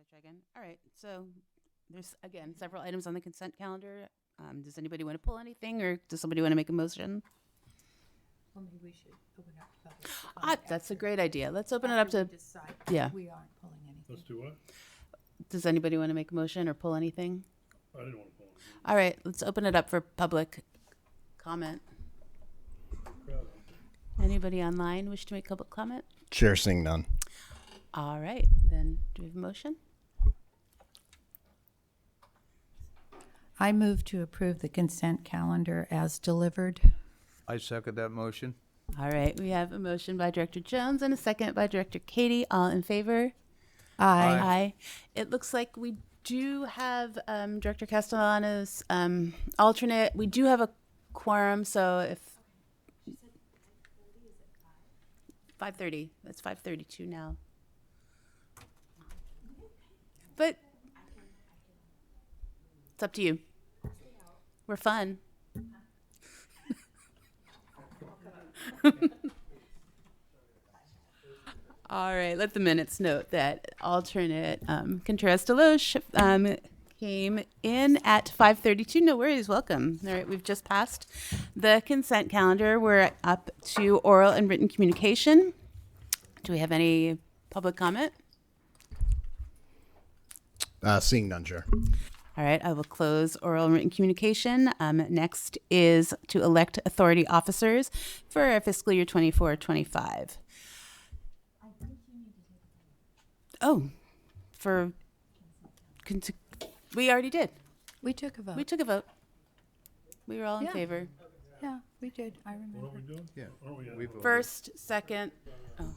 Should I try again? All right. So there's, again, several items on the consent calendar. Does anybody want to pull anything, or does somebody want to make a motion? Well, maybe we should open up public That's a great idea. Let's open it up to, decide. yeah. We aren't pulling anything. Let's do what? Does anybody want to make a motion or pull anything? I didn't want to pull anything. All right, let's open it up for public comment. Anybody online wish to make public comment? Chair, seeing none. All right, then do we have a motion? I move to approve the consent calendar as delivered. I second that motion. All right, we have a motion by Director Jones and a second by Director Katie. All in favor? Aye. Aye. It looks like we do have Director Castellano's alternate. We do have a quorum, so if 5:30, that's 5:32 now. But it's up to you. We're fun. All right, let the minutes note that alternate Contreras Deloche came in at 5:32. No worries, welcome. All right, we've just passed the consent calendar. We're up to oral and written communication. Do we have any public comment? Seeing none, Chair. All right, I will close oral and written communication. Next is to elect authority officers for our fiscal year 24-25. Oh, we already did. We took a vote. We took a vote. We were all in Yeah. favor. Yeah, we did. I remember. What are we doing? Yeah. What are we We at? voted. First, second. Oh,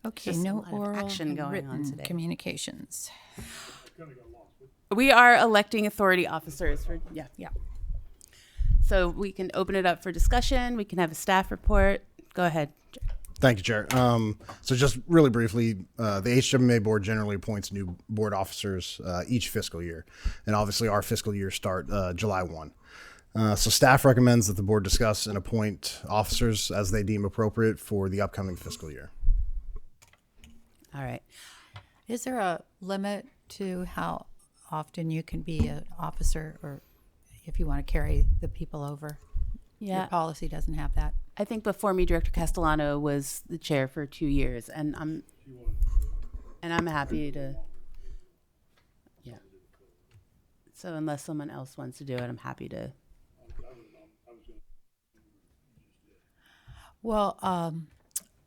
Okay, Just a no lot of oral action and going on written today. communications. Kind of got lost. we are electing authority officers. Yeah. Yeah. So we can open it up for discussion. We can have a staff report. Go ahead. Thank you, Chair. So just really briefly, the HWMA board generally appoints new board officers each fiscal year. And obviously our fiscal year start July 1. So staff recommends that the board discuss and appoint officers as they deem appropriate for the upcoming fiscal year. All right. Is there a limit to how often you can be an officer, or if you want to carry the people over? Yeah. Your policy doesn't have that. I think before me, Director Castellano was the chair for 2 years, and I'm happy to. Yeah. So unless someone else wants to do it, I'm happy to. Well,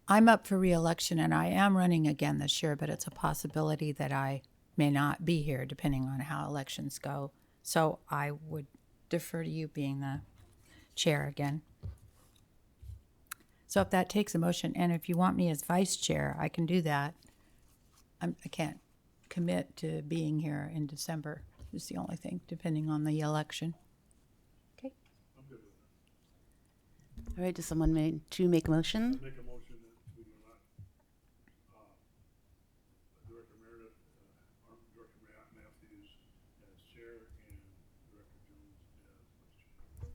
I'm up for re-election, and I am running again this year, but it's a possibility that I may not be here depending on how elections go. So I would defer to you being the chair again. So if that takes a motion, and if you want me as vice chair, I can do that. I can't commit to being here in December, is the only thing, depending on the election. Okay. All right. Does someone make a motion? Make a motion that we do not, Director Meredith, Director Matthews as chair and Director Jones as vice chair.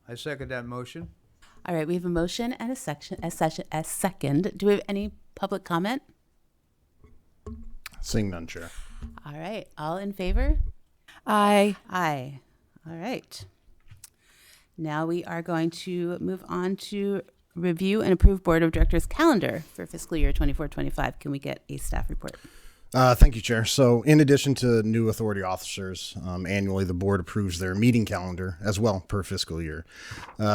I second that motion. All right. We have a motion and a second. Do we have any public comment? Seeing none, Chair. All right. All in favor? Aye. Aye. All right. Now we are going to move on to review and approve Board of Directors calendar for fiscal year 24-25. Can we get a staff report? Thank you, Chair. So in addition to new authority officers, annually the board approves their meeting calendar as well per fiscal year.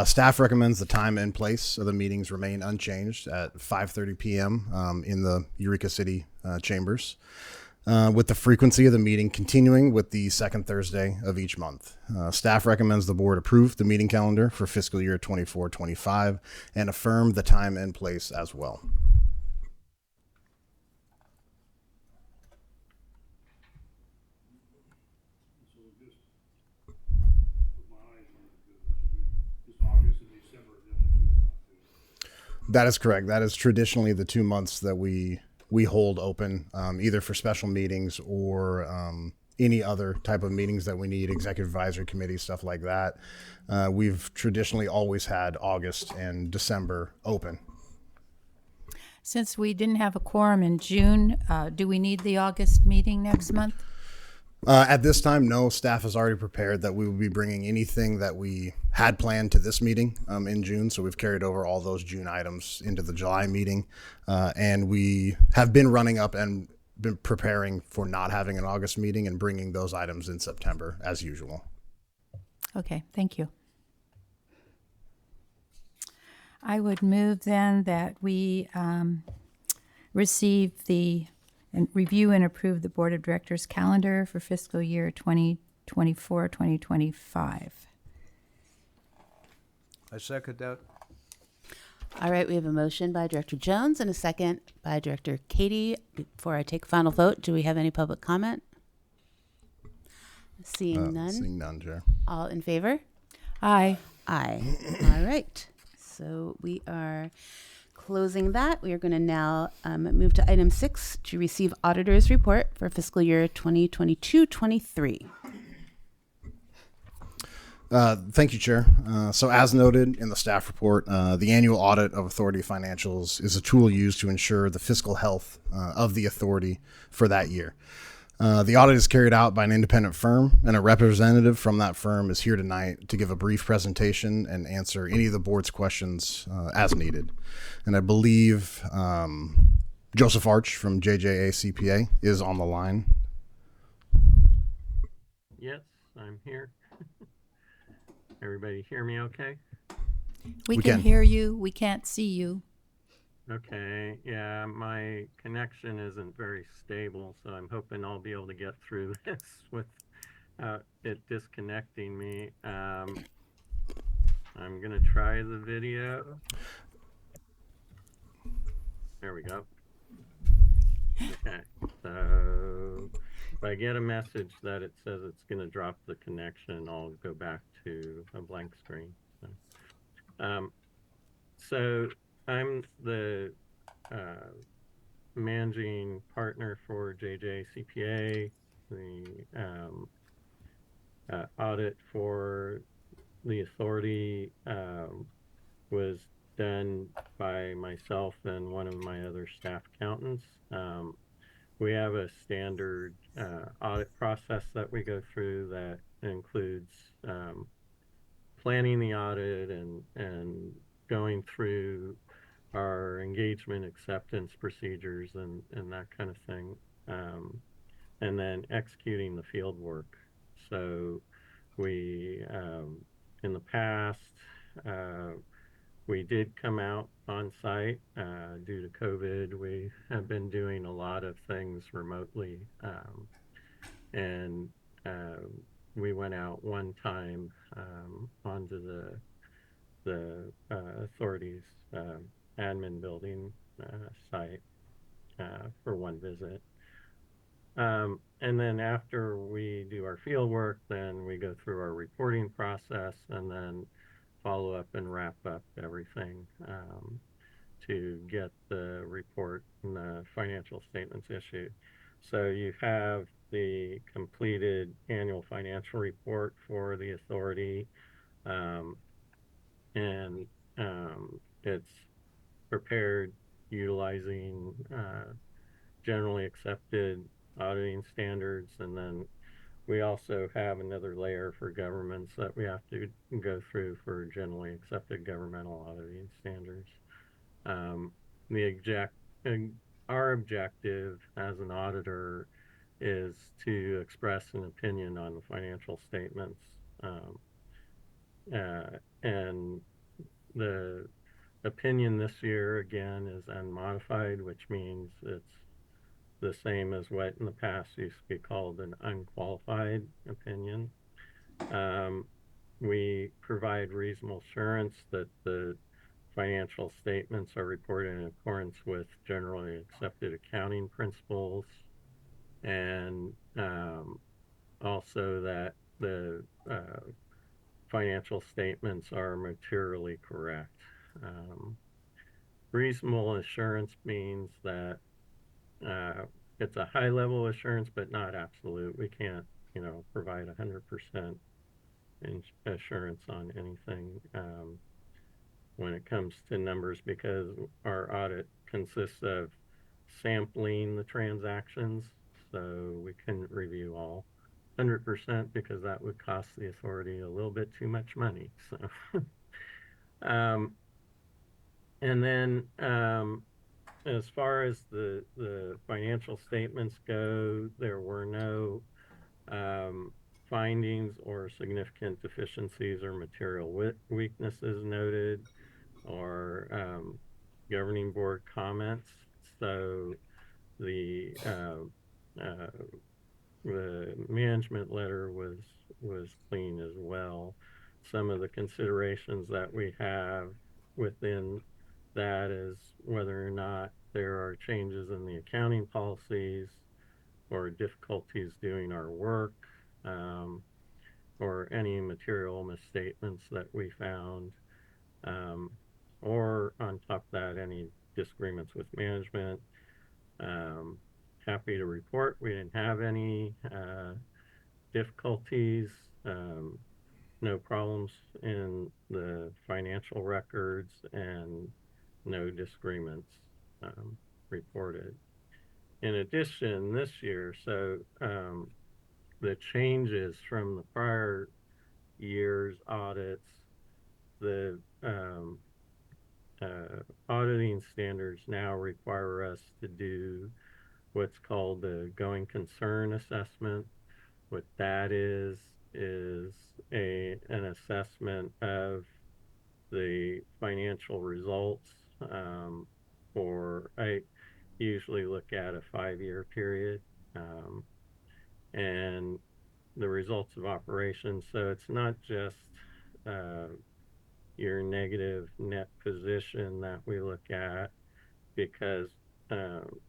Staff recommends the time and place of the meetings remain unchanged at 5:30 p.m. In the Eureka City chambers, with the frequency of the meeting continuing with the second Thursday of each month. Staff recommends the board approve the meeting calendar for fiscal year 24-25 and affirm the time and place as well. So just, with my eyes on it, just August and December, the only two we're not doing. That is correct. That is traditionally the 2 months that we hold open, either for special meetings or any other type of meetings that we need, executive advisory committee, stuff like that. We've traditionally always had August and December open. Since we didn't have a quorum in June, do we need the August meeting next month? At this time, no. Staff has already prepared that we will be bringing anything that we had planned to this meeting in June. So we've carried over all those June items into the July meeting. And we have been running up and been preparing for not having an August meeting and bringing those items in September as usual. Okay, thank you. I would move then that we receive and review and approve the Board of Directors calendar for fiscal year 2024, 2025. I second that. All right, we have a motion by Director Jones and a second by Director Katie. Before I take final vote, do we have any public comment? Seeing none. Seeing none, Chair. All in favor? Aye. Aye. All right. So we are closing that. We are going to now move to item 6 to receive auditor's report for fiscal year 2022-23. Thank you, Chair. So as noted in the staff report, the annual audit of authority financials is a tool used to ensure the fiscal health of the authority for that year. The audit is carried out by an independent firm, and a representative from that firm is here tonight to give a brief presentation and answer any of the board's questions as needed. And I believe Joseph Arch from JJA CPA is on the line. Yes, I'm here. Everybody hear me okay? We We can can. hear you. We can't see you. Okay, yeah, my connection isn't very stable, so I'm hoping I'll be able to get through this without it disconnecting me. I'm gonna try the video. There we go. Okay, so if I get a message that it says it's gonna drop the connection, I'll go back to a blank screen. So I'm the managing partner for JJ CPA. The audit for the authority was done by myself and one of my other staff accountants. We have a standard audit process that we go through that includes planning the audit and going through our engagement acceptance procedures and that kind of thing, and then executing the field work. So we, in the past, we did come out on site. Due to COVID, we have been doing a lot of things remotely, and we went out one time onto the authorities admin building site for one visit. And then after we do our field work, then we go through our reporting process and then follow up and wrap up everything to get the report and the financial statements issued. So you have the completed annual financial report for the authority, and it's prepared utilizing generally accepted auditing standards, and then we also have another layer for governments that we have to go through for generally accepted governmental auditing standards. Our objective as an auditor is to express an opinion on the financial statements, and the opinion this year again is unmodified, which means it's the same as what in the past used to be called an unqualified opinion. We provide reasonable assurance that the financial statements are reported in accordance with generally accepted accounting principles, and also that the financial statements are materially correct. Reasonable assurance means that it's a high level assurance, but not absolute. We can't, provide 100% assurance on anything when it comes to numbers, because our audit consists of sampling the transactions, so we couldn't review all 100% because that would cost the authority a little bit too much money. So, um, and then as far as the financial statements go, there were no um, findings or significant deficiencies or material weaknesses noted or governing board comments. So the uh, the management letter was clean as well. Some of the considerations that we have within that is whether or not there are changes in the accounting policies or difficulties doing our work, um, or any material misstatements that we found, um, or on top of that, any disagreements with management. Um, Happy to report we didn't have any difficulties, no problems in the financial records, and no disagreements reported. In addition, this year, the changes from the prior year's audits, the auditing standards now require us to do what's called the going concern assessment. What that is an assessment of the financial results for I usually look at a 5-year period um, and the results of operations. So it's not just uh, your negative net position that we look at because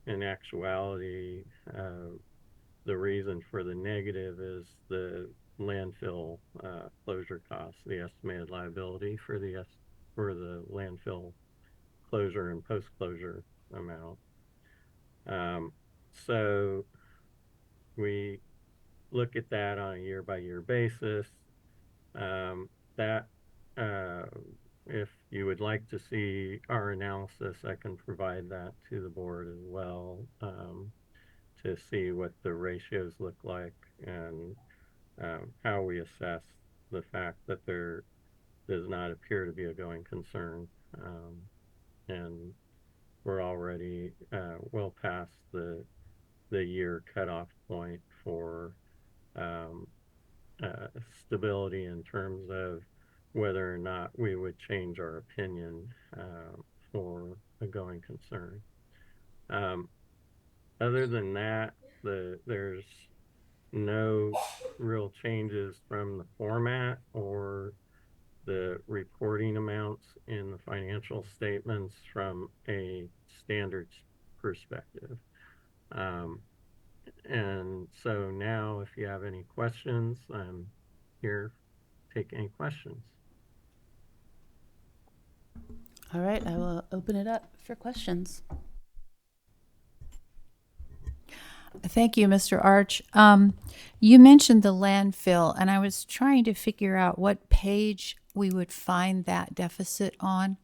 in actuality, the reason for the negative is the landfill closure costs, the estimated liability for the landfill closure and post-closure amount. Um, so we look at that on a year-by-year basis. That uh, if you would like to see our analysis, I can provide that to the board as well to see what the ratios look like and how we assess the fact that there does not appear to be a going concern. And we're already well past the year cutoff point for um, stability in terms of whether or not we would change our opinion for a going concern. Um, Other than that, there's no real changes from the format or the reporting amounts in the financial statements from a standards perspective. Um, and so now, if you have any questions, I'm here to take any questions. All right, I will open it up for questions. Thank you, Mr. Arch. You mentioned the landfill, and I was trying to figure out what page we would find that deficit on.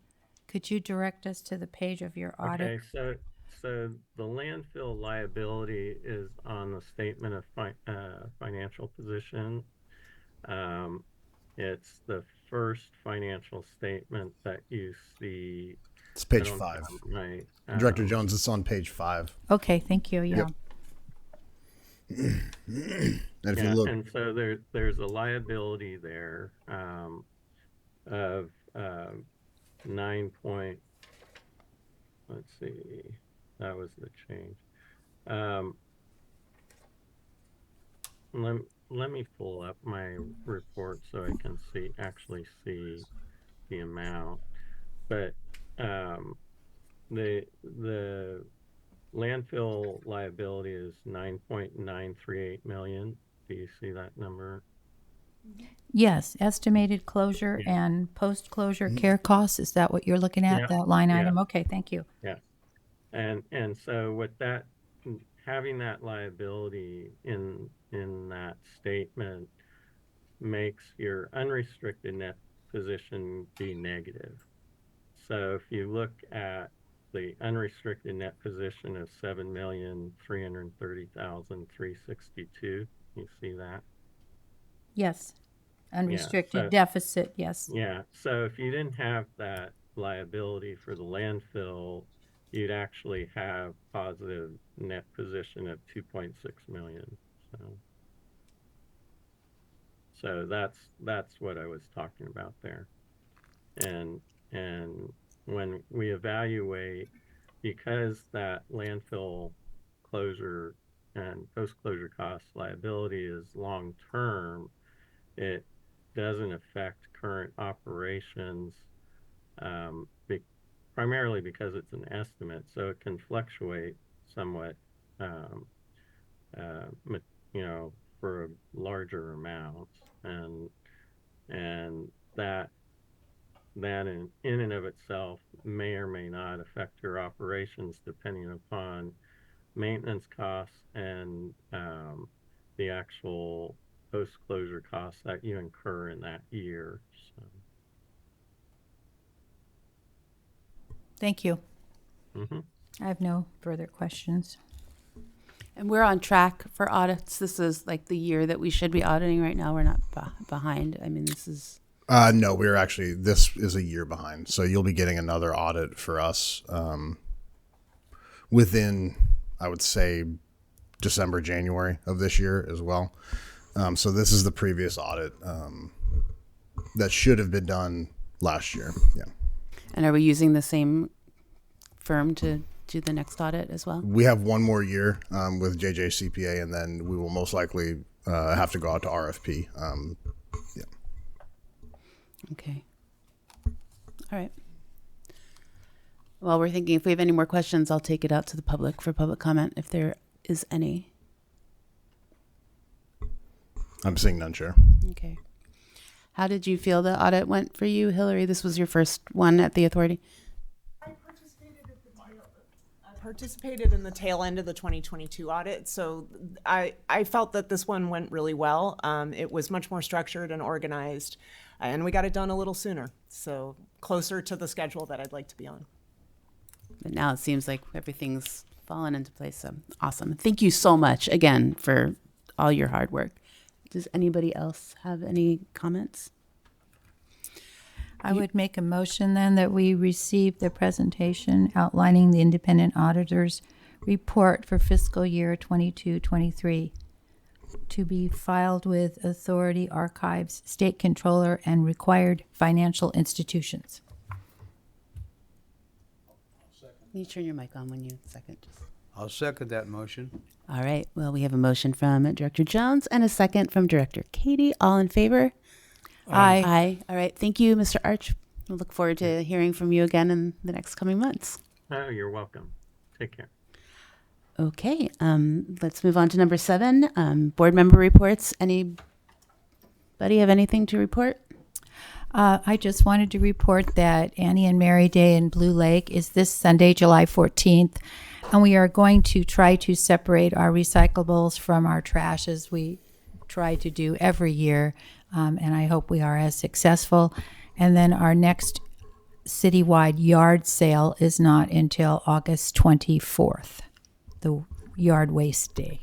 Could you direct us to the page of your audit? Okay, so the landfill liability is on the statement of financial position. Um, it's the first financial statement that you see. It's I page don't 5. have my Director Jones, it's on page 5. Okay, thank you. Yeah. And if you yeah, look, and so there's a liability there of 9 point. Let's see, that was the change. Um, let let me pull up my report so I can actually see the amount. But um, the landfill liability is 9.938 million. Do you see that number? Yes, estimated closure Yeah. and post-closure care costs. Is that what you're looking at, Yeah. that line Yeah. item? Okay, thank you. Yeah. And so with that, having that liability in that statement makes your unrestricted net position be negative. So if you look at the unrestricted net position of 7,330,362. You see that? Yes. Unrestricted so- deficit, yes. Yeah, so if you didn't have that liability for the landfill, you'd actually have positive net position of 2.6 million. So that's what I was talking about there. And when we evaluate, because that landfill closure and post-closure cost liability is long term, it doesn't affect current operations, primarily because it's an estimate, so it can fluctuate somewhat, um, uh, for larger amounts, and that in and of itself may or may not affect your operations depending upon maintenance costs and the actual post-closure costs that you incur in that year. So, Thank you. mhm. I have no further questions. And we're on track for audits. This is like the year that we should be auditing right now. We're not behind. I mean, this is. No, we're actually, this is a year behind. So you'll be getting another audit for us within, I would say, December, January of this year as well. So this is the previous audit that should have been done last year. Yeah. And are we using the same firm to do the next audit as well? We have one more year with JJCPA, and then we will most likely have to go out to RFP. Yeah. Okay. All right. Well, we're thinking if we have any more questions, I'll take it out to the public for public comment if there is any. I'm seeing none, Chair. Okay. How did you feel the audit went for you, Hillary? This was your first one at the authority. I participated in the tail end of the 2022 audit, so I felt that this one went really well. It was much more structured and organized, and we got it done a little sooner, so closer to the schedule that I'd like to be on. But now it seems like everything's fallen into place. So awesome. Thank you so much again for all your hard work. Does anybody else have any comments? I would make a motion then that we receive the presentation outlining the independent auditor's report for fiscal year 22-23 to be filed with authority, archives, state controller, and required financial institutions. Can you turn your mic on when you second? I'll second that motion. All right. Well, we have a motion from Director Jones and a second from Director Katie. All in favor? Aye. Aye. All right. Thank you, Mr. Arch. We'll look forward to hearing from you again in the next coming months. Oh, you're welcome. Take care. Okay. Let's move on to number 7, board member reports. Anybody have anything to report? I just wanted to report that Annie and Mary Day in Blue Lake is this Sunday, July 14th, and we are going to try to separate our recyclables from our trash as we try to do every year, and I hope we are as successful. And then our next citywide yard sale is not until August 24th, the yard waste day.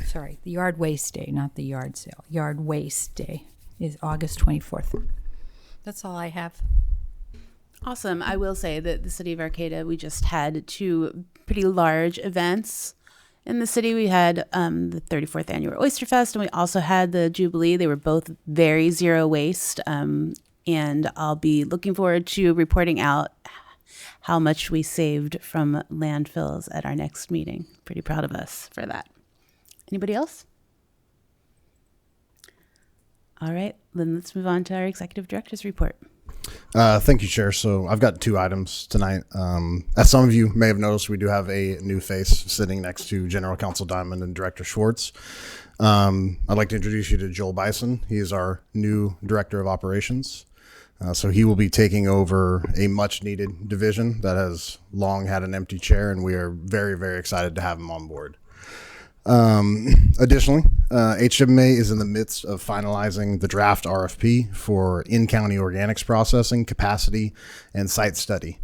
Sorry, the yard waste day, not the yard sale. Yard waste day is August 24th. That's all I have. Awesome. I will say that the city of Arcata, we just had 2 pretty large events in the city. We had the 34th annual Oyster Fest, and we also had the Jubilee. They were both very zero waste, and I'll be looking forward to reporting out how much we saved from landfills at our next meeting. Pretty proud of us for that. Anybody else? All right, then let's move on to our executive director's report. Thank you, Chair. So I've got 2 items tonight. As some of you may have noticed, we do have a new face sitting next to General Counsel Diamond and Director Schwartz. I'd like to introduce you to Joel Bison. He is our new Director of Operations. So he will be taking over a much-needed division that has long had an empty chair, and we are very, very excited to have him on board. Additionally, HMA is in the midst of finalizing the draft RFP for in-county organics processing, capacity, and site study.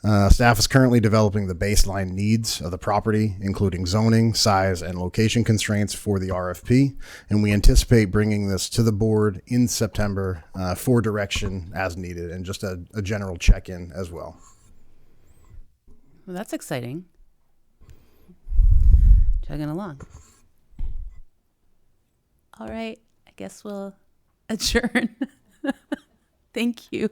Staff is currently developing the baseline needs of the property, including zoning, size, and location constraints for the RFP, and we anticipate bringing this to the board in September for direction as needed, and just a general check-in as well. Well, that's exciting. Chugging along. All right. I guess we'll adjourn. Thank you.